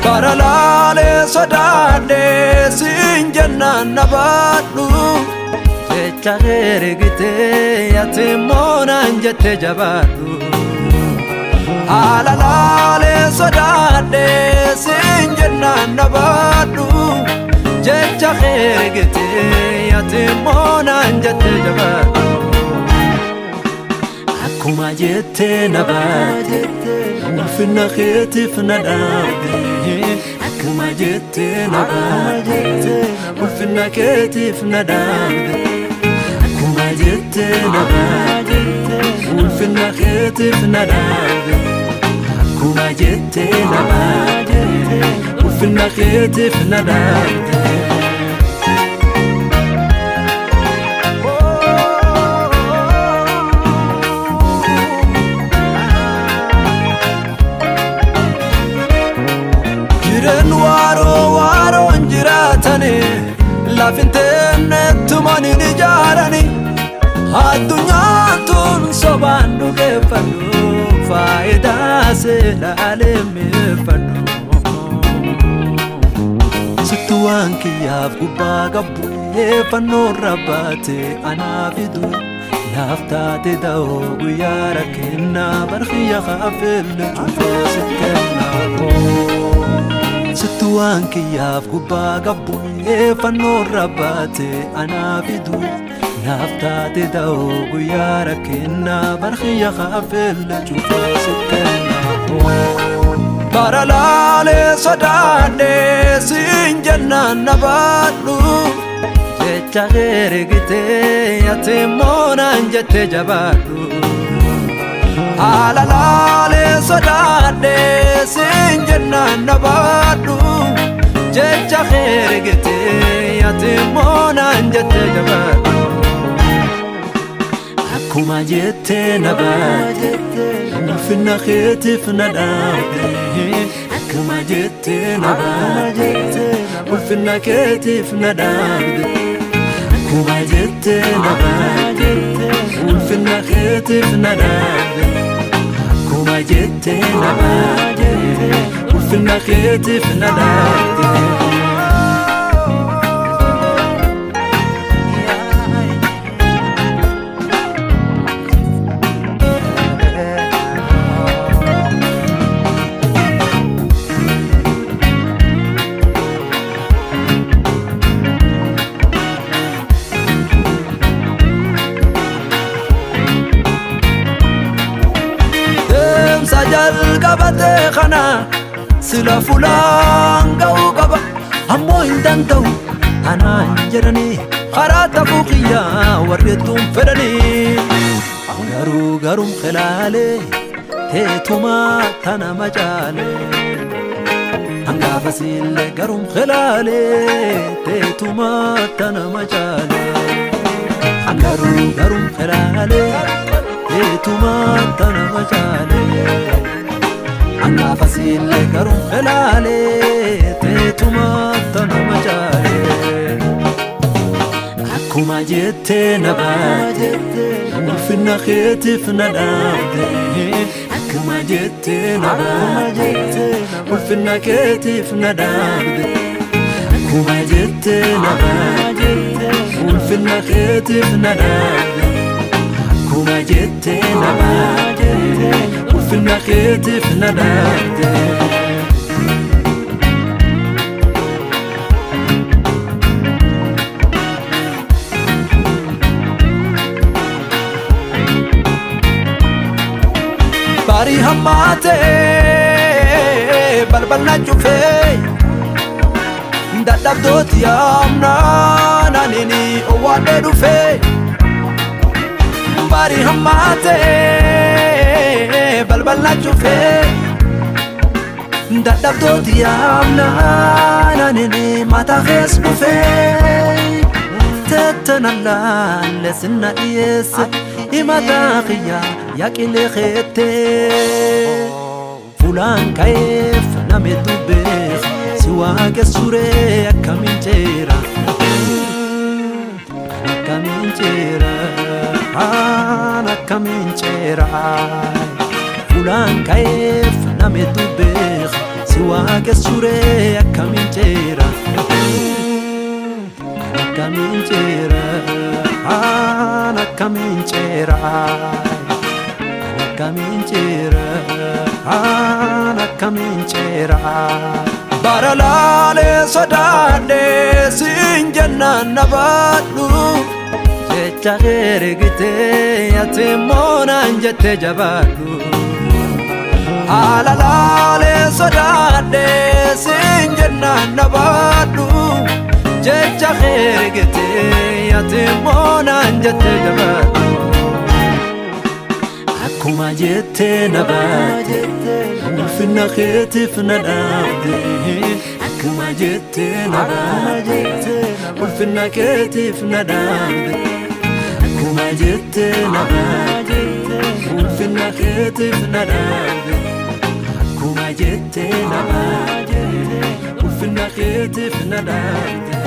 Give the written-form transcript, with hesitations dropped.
Paralale sodade sinjana nabadu Chagirigite yatimona njete jabadu Alalale sodade sinjana nabadu Chagirigite yatimona njete jabadu Akuma jete nabade Nafina khiti fnadade Akuma jete nabade Nafina khiti fnadade Akuma jete nabade Nafina khiti fnadade Akuma jete nabade Nafina khiti fnadade Waro njiratani lafintene tumani nijarani addunyaa tun sobaan dhugeeffadhu faayidaa seelaalee meeffadhu sittu waan kiyyaaf gubbaa qabbu'eeffannoo rabbaate anaa fidu naaf taate ta'oo guyyaa rakkennaa barxiyya kaafelle cufee sikkennaa Sittu waan kiyyaaf gubbaa qabbu'eeffannoo rabbaate anaa fidu naaf taate ta'oo guyyaa rakkennaa barxiyya kaafelle cufee sikkennaa Paralale sodaade sinjana nabadu Jecha herigite yatimona njete jabadu Alalale sodade sinjana nabadu Jecha herigite yatimona njete jabadu Akuma jete nabade Nafina khiti fnadade Akuma jete nabade Nafina khiti fnadade Akuma jete nabade Nafina khiti fnadade Akuma jete nabade Nafina khiti fnadade Sajal kabate khana sila fulan gau kaba ammo indan tau ana jarani kharata fuqiya warritum fedani garum khilale hetuma tana majale anga fasil garum khilale hetuma tana majale garum khilale hetuma tana majale Anga fasil garum khilale tetuma tana majale Akuma jete nabade Nafina khiti fnadade Akuma jete nabade Nafina khiti fnadade Akuma jete nabade Nafina khiti fnadade Akuma jete nabade Nafina khiti fnadade Bari hamate balbalna chufe dadabdot yamna nanini owade dufe Bari hamate balbalna chufe dadabdot yamna nanini mata khes dufe Tetanalla lesna yes imataqiya yaqile khete fulan kaif namedubekh siwage sure akaminchera akaminchera fulan kaif namedubekh siwage sure akaminchera akaminchera baralale sadade sinjanna nabadu jecha gergite yatimona njete jabadu alalale sadade sinjanna nabadu jecha gergite yatimona njete jabadu akuma jete nabade ulfina khitifna nabde akuma jete nabade ulfina khitifna nabde akuma jete nabade ulfina khitifna nabde akuma jete nabade ulfina khitifna nabde